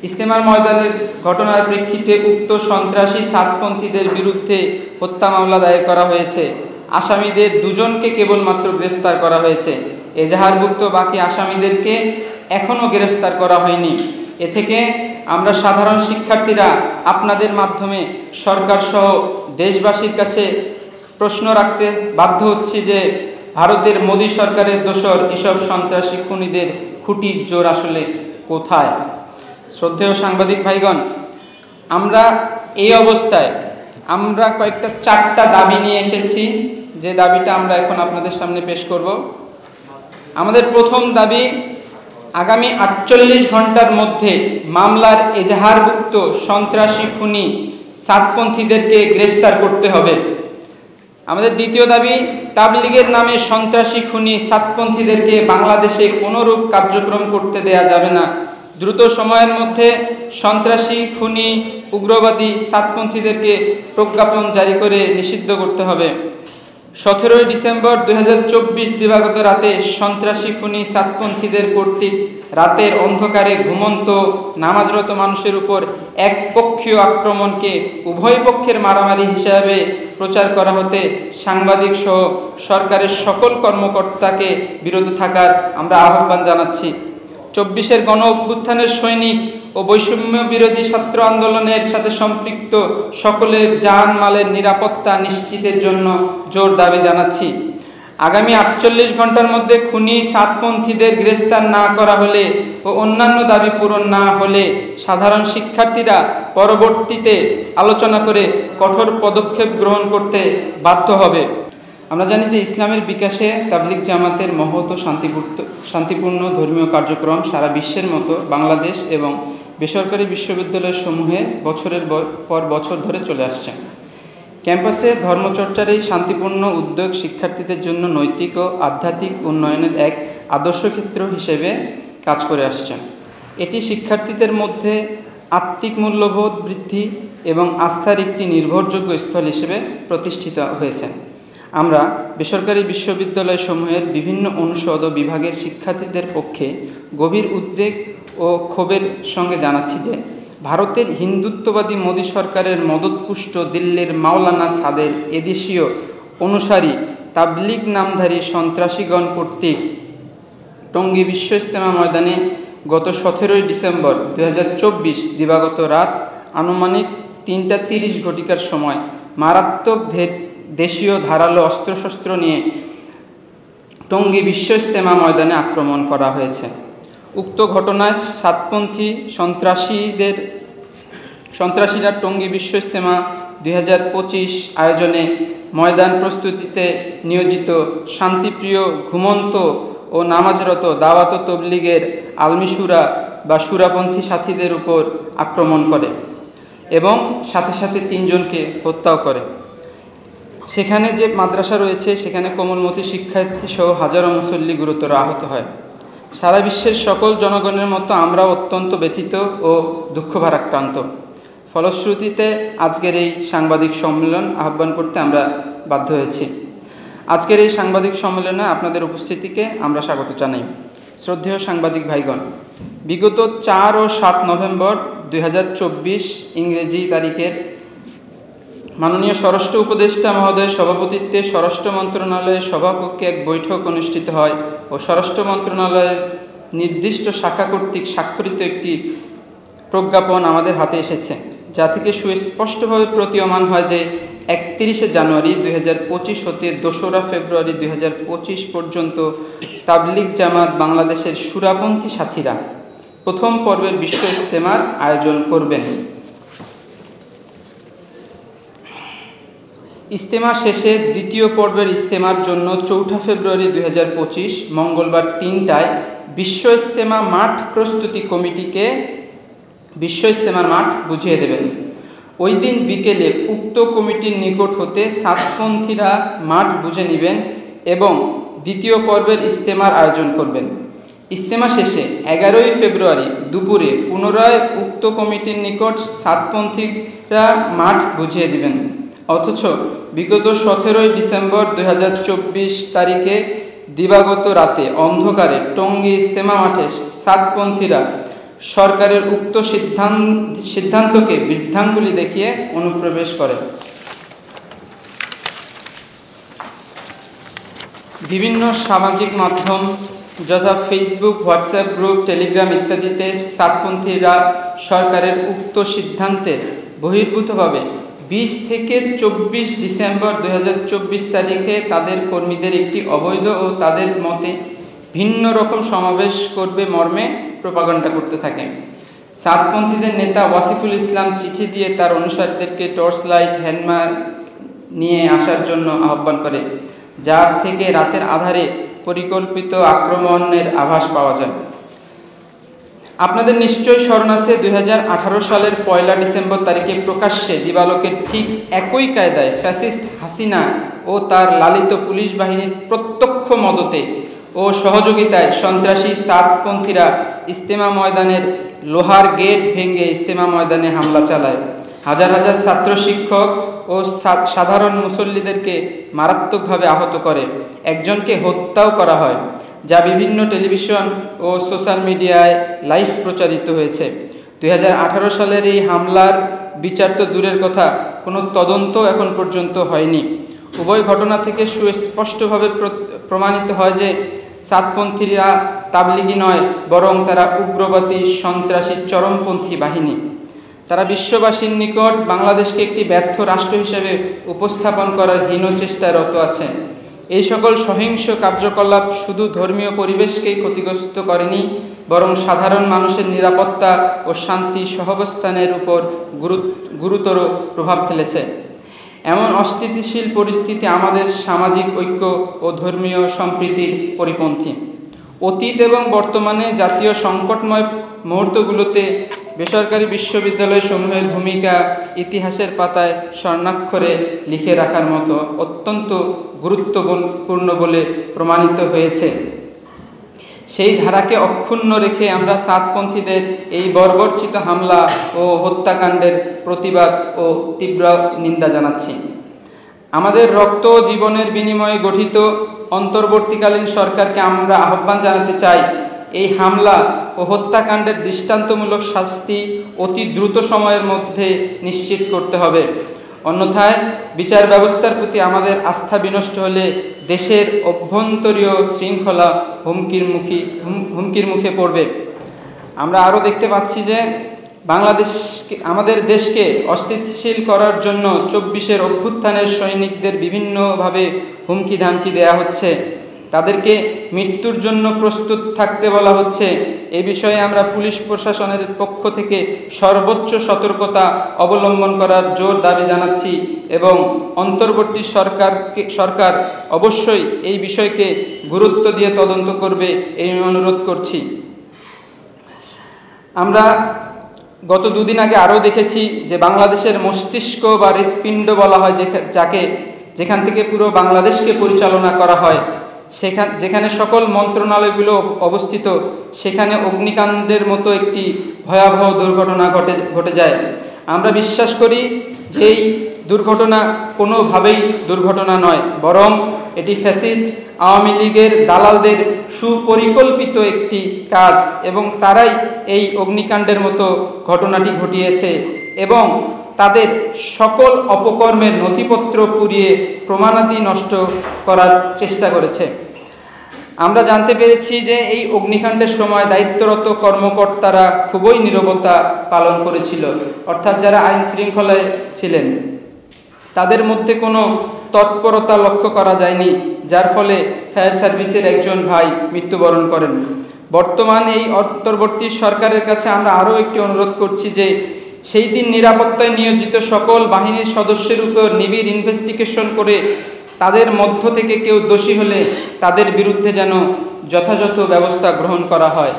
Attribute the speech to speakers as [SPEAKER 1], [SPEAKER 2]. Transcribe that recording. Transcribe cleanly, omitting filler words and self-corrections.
[SPEAKER 1] ইজতেমার ময়দানের ঘটনার প্রেক্ষিতে উক্ত সন্ত্রাসী সাতপন্থীদের বিরুদ্ধে হত্যা মামলা দায়ের করা হয়েছে। আসামিদের দুজনকে কেবলমাত্র গ্রেফতার করা হয়েছে। এজাহারভুক্ত বাকি আসামিদেরকে এখনও গ্রেফতার করা হয়নি। এ থেকে আমরা সাধারণ শিক্ষার্থীরা আপনাদের মাধ্যমে সরকারসহ দেশবাসীর কাছে প্রশ্ন রাখতে বাধ্য হচ্ছি যে ভারতের মোদী সরকারের দোসর এসব সন্ত্রাসী খুনিদের খুঁটির জোর আসলে কোথায়? শ্রদ্ধেয় সাংবাদিক ভাইগণ, আমরা এই অবস্থায় আমরা চারটা দাবি নিয়ে এসেছি, যে দাবিটা আমরা এখন আপনাদের সামনে পেশ করব। আমাদের প্রথম দাবি, আগামী 48 ঘন্টার মধ্যে মামলার এজাহারভুক্ত সন্ত্রাসী খুনি সাতপন্থীদেরকে গ্রেফতার করতে হবে। আমাদের দ্বিতীয় দাবি, তাবলীগের নামে সন্ত্রাসী খুনি সাতপন্থীদেরকে বাংলাদেশে কোনোরূপ কার্যক্রম করতে দেয়া যাবে না। দ্রুত সময়ের মধ্যে সন্ত্রাসী খুনি উগ্রবাদী সাতপন্থীদেরকে প্রজ্ঞাপন জারি করে নিষিদ্ধ করতে হবে। 17 ডিসেম্বর 2024 দিবাগত রাতে সন্ত্রাসী খুনি সাতপন্থীদের কর্তৃক রাতের অন্ধকারে ঘুমন্ত নামাজরত মানুষের উপর একপক্ষীয় আক্রমণকে উভয় পক্ষের মারামারি হিসাবে প্রচার করা হতে সাংবাদিক সহ সরকারের সকল কর্মকর্তাকে বিরত থাকার আমরা আহ্বান জানাচ্ছি। 24-এর গণ অভ্যুত্থানের সৈনিক ও বৈষম্য বিরোধী ছাত্র আন্দোলনের সাথে সম্পৃক্ত সকলের জান মালের নিরাপত্তা নিশ্চিতের জন্য জোর দাবি জানাচ্ছি। আগামী 48 ঘন্টার মধ্যে খুনি সাতপন্থীদের গ্রেফতার না করা হলে ও অন্যান্য দাবি পূরণ না হলে সাধারণ শিক্ষার্থীরা পরবর্তীতে আলোচনা করে কঠোর পদক্ষেপ গ্রহণ করতে বাধ্য হবে। আমরা জানি যে ইসলামের বিকাশে তাবলীগ জামাতের মহৎ ও শান্তিপূর্ণ ধর্মীয় কার্যক্রম সারা বিশ্বের মতো বাংলাদেশ এবং বেসরকারি বিশ্ববিদ্যালয়সমূহে বছরের পর বছর ধরে চলে আসছে। ক্যাম্পাসে ধর্মচর্চার এই শান্তিপূর্ণ উদ্যোগ শিক্ষার্থীদের জন্য নৈতিক ও আধ্যাত্মিক উন্নয়নের এক আদর্শ ক্ষেত্র হিসেবে কাজ করে আসছে। এটি শিক্ষার্থীদের মধ্যে আত্মিক মূল্যবোধ বৃদ্ধি এবং আস্থার একটি নির্ভরযোগ্য স্থল হিসেবে প্রতিষ্ঠিত হয়েছে। আমরা বেসরকারি বিশ্ববিদ্যালয়সমূহের বিভিন্ন অনুষদ ও বিভাগের শিক্ষার্থীদের পক্ষে গভীর উদ্বেগ ও ক্ষোভের সঙ্গে জানাচ্ছি যে ভারতের হিন্দুত্ববাদী মোদী সরকারের মদতপুষ্ট দিল্লির মাওলানা সাদের এদেশীয় অনুসারী তাবলীগ নামধারী সন্ত্রাসীগণ কর্তৃক টঙ্গী বিশ্ব ইজতেমা ময়দানে গত 17 ডিসেম্বর 2024 দিবাগত রাত আনুমানিক 3:30 ঘটিকার সময় মারাত্মক দেশীয় ধারালো অস্ত্রশস্ত্র নিয়ে টঙ্গী বিশ্ব ইজতেমা ময়দানে আক্রমণ করা হয়েছে। উক্ত ঘটনায় সাতপন্থী সন্ত্রাসীরা টঙ্গী বিশ্ব ইজতেমা 2025 আয়োজনে ময়দান প্রস্তুতিতে নিয়োজিত শান্তিপ্রিয় ঘুমন্ত ও নামাজরত দাওয়াত তবলীগের আলমিশুরা বা সুরাপন্থী সাথীদের উপর আক্রমণ করে এবং সাথে সাথে 3 জনকে হত্যাও করে। সেখানে যে মাদ্রাসা রয়েছে সেখানে কোমলমতি শিক্ষার্থী সহ হাজারো মুসল্লি গুরুতর আহত হয়। সারা বিশ্বের সকল জনগণের মতো আমরা অত্যন্ত ব্যথিত ও দুঃখ ভারাক্রান্ত। ফলশ্রুতিতে আজকের এই সাংবাদিক সম্মেলন আহ্বান করতে আমরা বাধ্য হয়েছি। আজকের এই সাংবাদিক সম্মেলনে আপনাদের উপস্থিতিকে আমরা স্বাগত জানাই। শ্রদ্ধেয় সাংবাদিক ভাইগণ, বিগত 4 ও 7 নভেম্বর 2024 ইংরেজি তারিখের মাননীয় স্বরাষ্ট্র উপদেষ্টা মহোদয়ের সভাপতিত্বে স্বরাষ্ট্র মন্ত্রণালয়ের সভাকক্ষে এক বৈঠক অনুষ্ঠিত হয় ও স্বরাষ্ট্র মন্ত্রণালয়ের নির্দিষ্ট শাখা কর্তৃক স্বাক্ষরিত একটি প্রজ্ঞাপন আমাদের হাতে এসেছে, যা থেকে সুস্পষ্টভাবে প্রতীয়মান হয় যে 31 জানুয়ারি 2025 হতে 2রা ফেব্রুয়ারি 2025 পর্যন্ত তাবলীগ জামাত বাংলাদেশের সুরাপন্থী সাথীরা প্রথম পর্বের বিশ্ব ইজতেমার আয়োজন করবেন। ইজতেমা শেষে দ্বিতীয় পর্বের ইজতেমার জন্য 4 ফেব্রুয়ারি 2025 মঙ্গলবার 3টায় বিশ্ব ইজতেমা মাঠ প্রস্তুতি কমিটিকে বিশ্ব ইজতেমার মাঠ বুঝিয়ে দেবেন। ওই দিন বিকেলে উক্ত কমিটির নিকট হতে সাতপন্থীরা মাঠ বুঝে নেবেন এবং দ্বিতীয় পর্বের ইজতেমার আয়োজন করবেন। ইজতেমা শেষে 11 ফেব্রুয়ারি দুপুরে পুনরায় উক্ত কমিটির নিকট সাতপন্থীরা মাঠ বুঝিয়ে দিবেন। অথচ বিগত 17 ডিসেম্বর 2024 তারিখে দিবাগত রাতে অন্ধকারে টঙ্গী ইজতেমা মাঠে সাতপন্থীরা সরকারের উক্ত সিদ্ধান্তকে বৃদ্ধাঙ্গুলি দেখিয়ে অনুপ্রবেশ করে। বিভিন্ন সামাজিক মাধ্যম যথা ফেসবুক, হোয়াটসঅ্যাপ গ্রুপ, টেলিগ্রাম ইত্যাদিতে সাতপন্থীরা সরকারের উক্ত সিদ্ধান্তের বহির্ভূতভাবে 20 থেকে 24 ডিসেম্বর 2024 তারিখে তাদের কর্মীদের একটি অবৈধ ও তাদের মতে ভিন্ন রকম সমাবেশ করবে মর্মে প্রোপাগান্ডা করতে থাকে। সাতপন্থীদের নেতা ওয়াসিফুল ইসলাম চিঠি দিয়ে তার অনুসারীদেরকে টর্চ লাইট, হ্যান্ডমার নিয়ে আসার জন্য আহ্বান করে, যার থেকে রাতের আধারে পরিকল্পিত আক্রমণের আভাস পাওয়া যায়। আপনাদের নিশ্চয়ই স্মরণ আছে 2018 সালের 1 ডিসেম্বর তারিখে প্রকাশ্যে দিবালোকের ঠিক একই কায়দায় ফ্যাসিস্ট হাসিনা ও তার লালিত পুলিশ বাহিনীর প্রত্যক্ষ মদতে ও সহযোগিতায় সন্ত্রাসী সাতপন্থীরা ইজতেমা ময়দানের লোহার গেট ভেঙে ইজতেমা ময়দানে হামলা চালায়। হাজার হাজার ছাত্র, শিক্ষক ও সাধারণ মুসল্লিদেরকে মারাত্মকভাবে আহত করে, একজনকে হত্যাও করা হয়, যা বিভিন্ন টেলিভিশন ও সোশ্যাল মিডিয়ায় লাইভ প্রচারিত হয়েছে। 2018 সালের এই হামলার বিচার তো দূরের কথা, কোনো তদন্ত এখন পর্যন্ত হয়নি। উভয় ঘটনা থেকে সুস্পষ্টভাবে প্রমাণিত হয় যে সাতপন্থীরা তাবলিগি নয়, বরং তারা উগ্রবাদী, সন্ত্রাসী, চরমপন্থী বাহিনী। তারা বিশ্ববাসীর নিকট বাংলাদেশকে একটি ব্যর্থ রাষ্ট্র হিসেবে উপস্থাপন করার হীন চেষ্টায় রত আছে। এই সকল সহিংস কার্যকলাপ শুধু ধর্মীয় পরিবেশকেই ক্ষতিগ্রস্ত করেনি, বরং সাধারণ মানুষের নিরাপত্তা ও শান্তি সহাবস্থানের উপর গুরুতর প্রভাব ফেলেছে। এমন অস্থিতিশীল পরিস্থিতি আমাদের সামাজিক ঐক্য ও ধর্মীয় সম্প্রীতির পরিপন্থী। অতীত এবং বর্তমানে জাতীয় সংকটময় মুহূর্তগুলোতে বেসরকারি বিশ্ববিদ্যালয় সমূহের ভূমিকা ইতিহাসের পাতায় স্বর্ণাক্ষরে লিখে রাখার মতো অত্যন্ত গুরুত্বপূর্ণ বলে প্রমাণিত হয়েছে। সেই ধারাকে অক্ষুণ্ণ রেখে আমরা সাতপন্থীদের এই বর্বরচিত হামলা ও হত্যাকাণ্ডের প্রতিবাদ ও তীব্র নিন্দা জানাচ্ছি। আমাদের রক্ত জীবনের বিনিময়ে গঠিত অন্তর্বর্তীকালীন সরকারকে আমরা আহ্বান জানাতে চাই, এই হামলা ও হত্যাকাণ্ডের দৃষ্টান্তমূলক শাস্তি অতি দ্রুত সময়ের মধ্যে নিশ্চিত করতে হবে। অন্যথায় বিচার ব্যবস্থার প্রতি আমাদের আস্থা বিনষ্ট হলে দেশের অভ্যন্তরীণ শৃঙ্খলা হুমকির মুখে পড়বে। আমরা আরও দেখতে পাচ্ছি যে আমাদের দেশকে অস্থিতিশীল করার জন্য 24-এর অভ্যুত্থানের সৈনিকদের বিভিন্নভাবে হুমকি ধামকি দেয়া হচ্ছে, তাদেরকে মৃত্যুর জন্য প্রস্তুত থাকতে বলা হচ্ছে। এই বিষয়ে আমরা পুলিশ প্রশাসনের পক্ষ থেকে সর্বোচ্চ সতর্কতা অবলম্বন করার জোর দাবি জানাচ্ছি এবং অন্তর্বর্তী সরকার অবশ্যই এই বিষয়কে গুরুত্ব দিয়ে তদন্ত করবে এই অনুরোধ করছি। আমরা গত দুদিন আগে আরও দেখেছি যে বাংলাদেশের মস্তিষ্ক বা হৃৎপিণ্ড বলা হয় যেখান থেকে পুরো বাংলাদেশকে পরিচালনা করা হয়, যেখানে সকল মন্ত্রণালয়গুলো অবস্থিত, সেখানে অগ্নিকাণ্ডের মতো একটি ভয়াবহ দুর্ঘটনা ঘটে যায়। আমরা বিশ্বাস করি যে এই দুর্ঘটনা কোনোভাবেই দুর্ঘটনা নয়, বরং এটি ফ্যাসিস্ট আওয়ামী লীগের দালালদের সুপরিকল্পিত একটি কাজ এবং তারাই এই অগ্নিকাণ্ডের মতো ঘটনাটি ঘটিয়েছে এবং তাদের সকল অপকর্মের নথিপত্র পুড়িয়ে প্রমাণাদি নষ্ট করার চেষ্টা করেছে। আমরা জানতে পেরেছি যে এই অগ্নিকাণ্ডের সময় দায়িত্বরত কর্মকর্তারা খুবই নীরবতা পালন করেছিল, অর্থাৎ যারা আইন শৃঙ্খলায় ছিলেন তাদের মধ্যে কোনো তৎপরতা লক্ষ্য করা যায়নি, যার ফলে ফায়ার সার্ভিসের একজন ভাই মৃত্যুবরণ করেন। বর্তমান এই অন্তর্বর্তী সরকারের কাছে আমরা আরও একটি অনুরোধ করছি যে সেই দিন নিরাপত্তায় নিয়োজিত সকল বাহিনীর সদস্যের উপর নিবিড় ইনভেস্টিগেশন করে তাদের মধ্য থেকে কেউ দোষী হলে তাদের বিরুদ্ধে যেন যথাযথ ব্যবস্থা গ্রহণ করা হয়।